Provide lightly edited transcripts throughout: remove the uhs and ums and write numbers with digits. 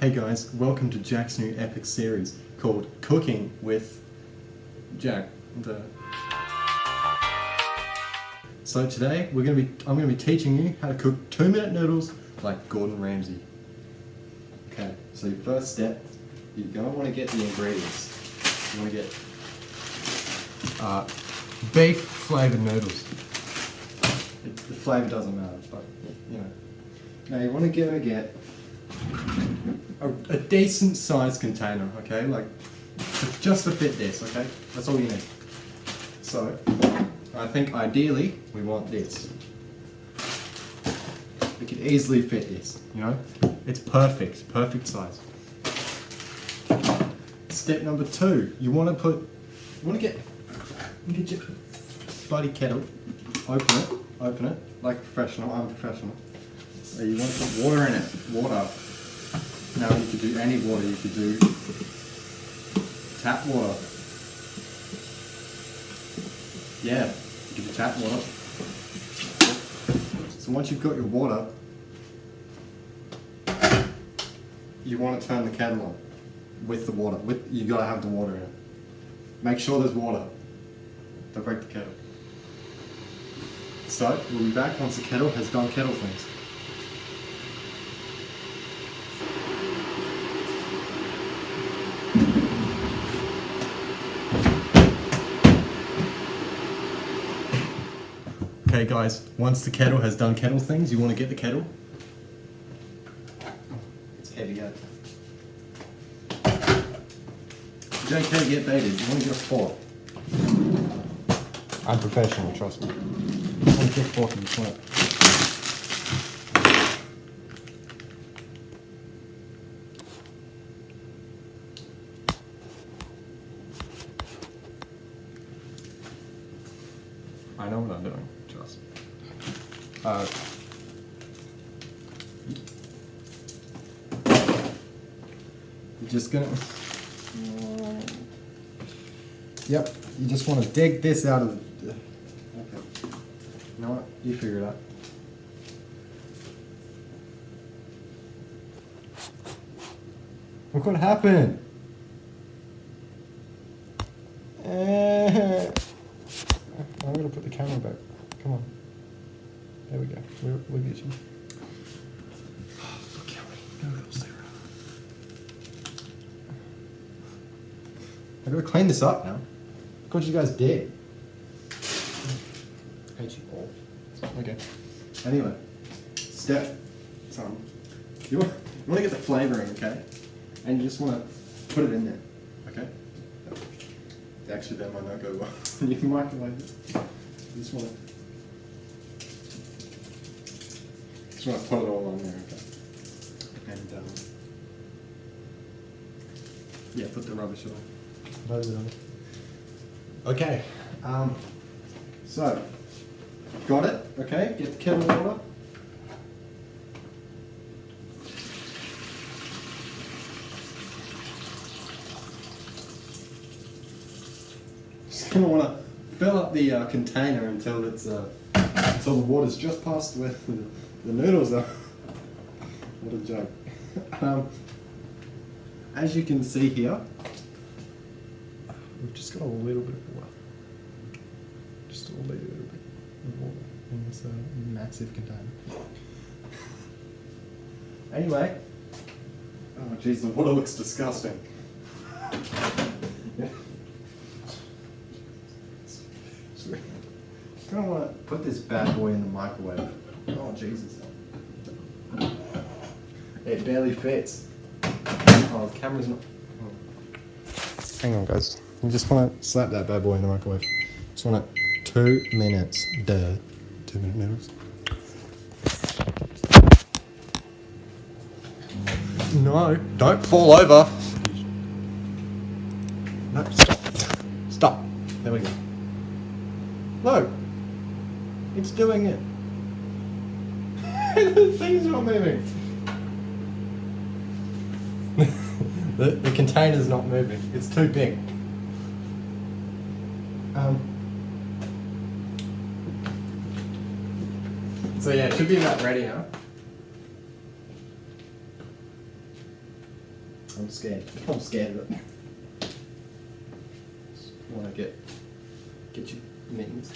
Hey guys, welcome to Jack's new epic series called Cooking with Jack. So today I'm gonna be teaching you how to cook 2-minute noodles like Gordon Ramsay. Okay, so your first step, you're gonna want to get the ingredients. You want to get beef flavored noodles. The flavor doesn't matter, but you know. Now you want to get a decent sized container, okay? Like, just to fit this, okay? That's all you need. So, I think ideally, we want this. We can easily fit this, you know? It's perfect size. Step number 2, you want to get your bloody kettle, open it, like a professional, I'm a professional. So you want to put water in it, water. Now you could do any water, you could do tap water. Yeah, you could do tap water. So once you've got your water, you want to turn the kettle on with the water. You gotta have the water in it. Make sure there's water. Don't break the kettle. So we'll be back once the kettle has done kettle things. Okay guys, once the kettle has done kettle things, you want to get the kettle. It's heavy, yeah. You don't care to get baited, you want to get a fork. I'm professional, trust me. You want to get a fork in the front. I know what I'm doing, trust me. You're just gonna... Yep, you just want to dig this out of the... Okay. You know what? You figure it out. Look what happened! I'm gonna put the camera back. Come on. There we go. We'll get you. Look how many noodles there are. I gotta clean this up now. Look what you guys did. I hate you all. Okay. Anyway, step. You want to get the flavoring, okay? And you just want to put it in there, okay? Actually, that might not go well. You can microwave it. You just want to put it all on there, okay? And yeah, put the rubbish on. Okay. So got it? Okay. Get the kettle of water. Gonna want to fill up the container until the water's just past where the noodles are. What a joke. As you can see here, we've just got a little bit of water. Just a little bit of water in this massive container. Anyway, oh jeez, the water looks disgusting. Yeah. I don't want to put this bad boy in the microwave. Oh Jesus. It barely fits. Oh, the camera's not... Oh. Hang on guys. You just want to slap that bad boy in the microwave. Just want it 2 minutes. 2-minute noodles. No, don't fall over. No, stop. Stop. There we go. No! It's doing it. The thing's not moving. the container's not moving. It's too big. So yeah, it should be about ready now. I'm scared. I'm scared of it. Just want to get your mittens.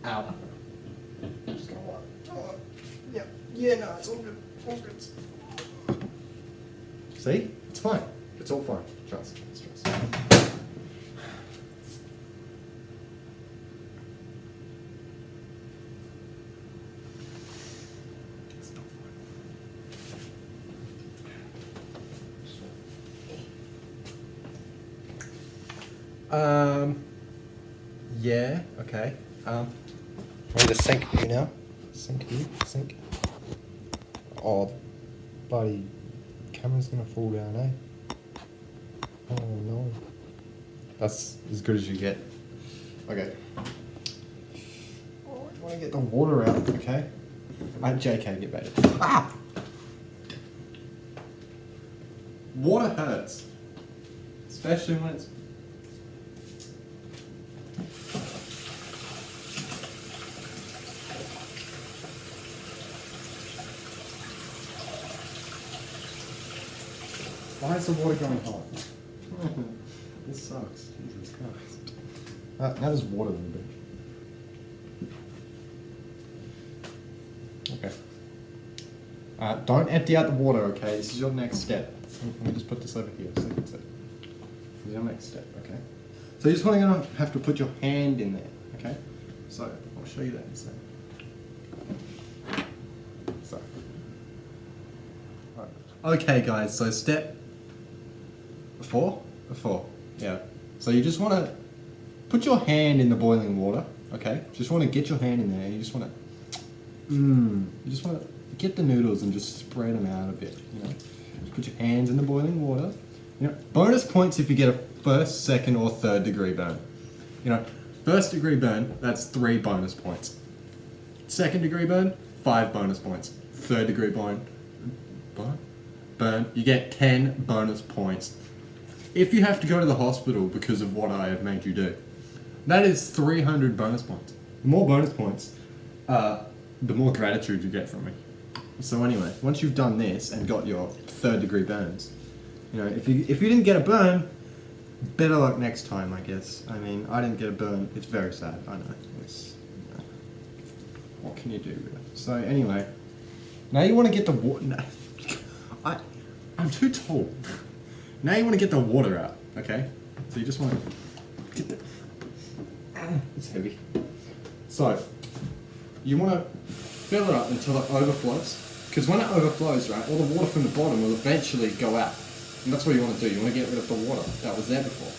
Ow. Just gonna want. Oh, yeah. Yeah. No, it's all good. All good. See? It's fine. It's all fine. Trust. Trust. Yeah, okay. Want to sink you now? Sink you? Sink. Oh, buddy. Camera's gonna fall down, eh? Oh no. That's as good as you get. Okay. Oh, I want to get the water out, okay? JK, get better. Ah! Water hurts. Especially when it's... Why is the water going hot? This sucks. Jesus Christ. Now there's water in the bitch. Okay. Don't empty out the water, okay? This is your next step. Let me just put this over here. So this is your next step, okay? So you just want to have to put your hand in there, okay? So I'll show you that in a second. So. Okay, guys. So step 4? 4. Yeah. So you just want to put your hand in the boiling water, okay? Just want to get your hand in there. You just want to, you just want to get the noodles and just spread them out a bit, you know? Just put your hands in the boiling water. You know, bonus points if you get a first, second, or third degree burn. You know, first degree burn, that's 3 bonus points. Second degree burn, 5 bonus points. Third degree burn, you get 10 bonus points. If you have to go to the hospital because of what I have made you do, that is 300 bonus points. The more bonus points, the more gratitude you get from me. So anyway, once you've done this and got your third degree burns, you know, if you didn't get a burn, better luck next time, I guess. I mean, I didn't get a burn. It's very sad. I know. It's, you know, what can you do? So anyway, now you want to get the water. No, I'm too tall. Now you want to get the water out, okay? So you just want to get the... It's heavy. So, you want to fill it up until it overflows. Because when it overflows, right, all the water from the bottom will eventually go out. And that's what you want to do. You want to get rid of the water that was there before.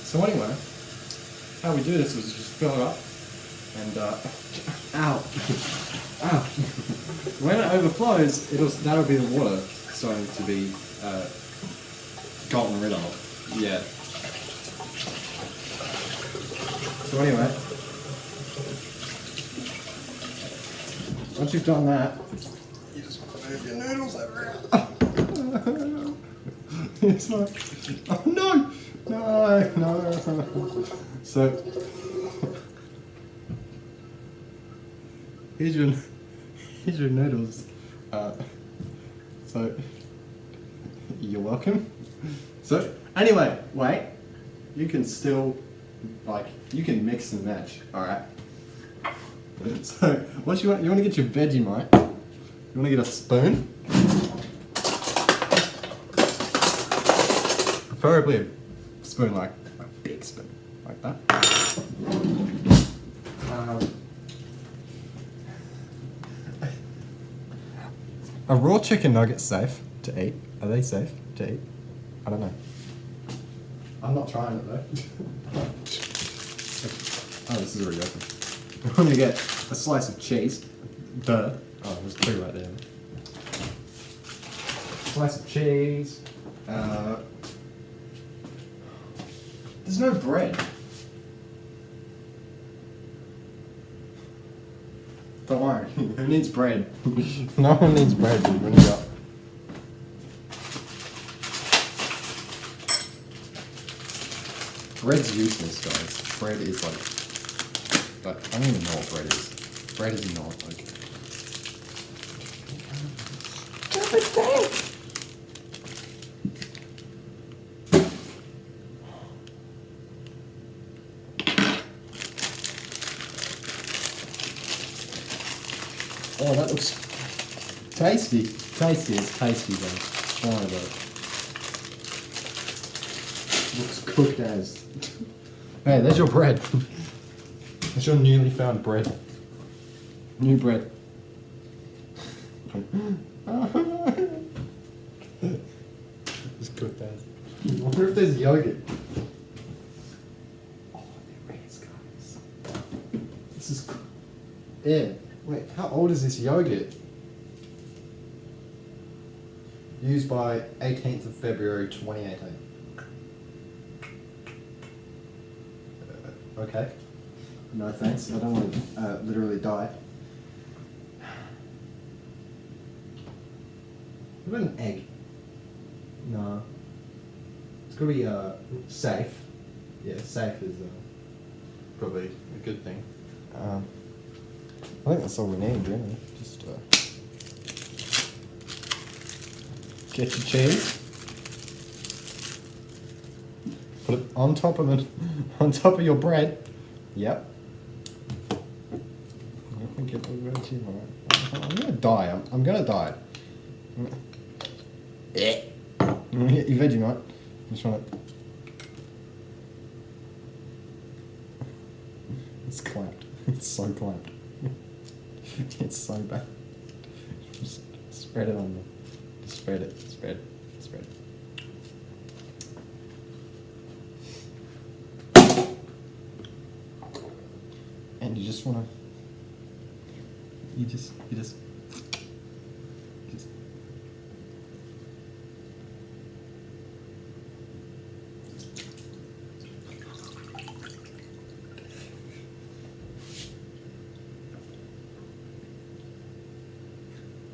So anyway, how we do this is just fill it up and... ow! Ow! When it overflows, that'll be the water starting to be... gotten rid of. Yeah. So anyway, once you've done that, you just want to move your noodles over here. It's not. Oh no! No. So here's your noodles. So you're welcome. So, anyway, wait, you can still, you can mix and match, alright? So, what you want to get your Vegemite, you want to get a spoon, preferably a spoon like a big spoon, like that. Are raw chicken nuggets safe to eat? Are they safe to eat? I don't know. I'm not trying it though. Oh, this is already open. I'm gonna get a slice of cheese. Duh. Oh, there's 2 right there. Slice of cheese. There's no bread. Don't worry. Who needs bread? No one needs bread, dude. When you got... Bread's useless, guys. Bread is like I don't even know what bread is. Bread is not okay. Oh, that looks tasty. Tasty is tasty though. Oh, but looks cooked as. Hey, there's your bread. That's your newly found bread. New bread. It's cooked as. I wonder if there's yogurt. Oh, there is, guys. This is cool. Yeah. Wait, how old is this yogurt? Used by 18th of February 2018. Okay. No thanks, I don't want to literally die. What about an egg? No. It's got to be safe. Yeah, safe is probably a good thing. I think that's all we need, really. Just get your cheese. Put it on top of it, on top of your bread. Yep. I think it will go too much. I'm gonna die. I'm gonna die. I'm gonna get your Vegemite. Just want to. It's clamped. It's so clamped. It's so bad. Just spread it on them. Just spread it. Spread. Spread. And you just wanna. You just.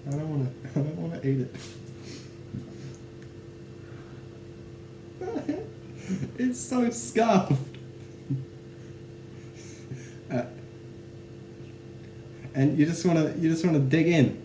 I don't wanna eat it. It's so scuffed. And you just wanna dig in.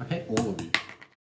I hate all of you.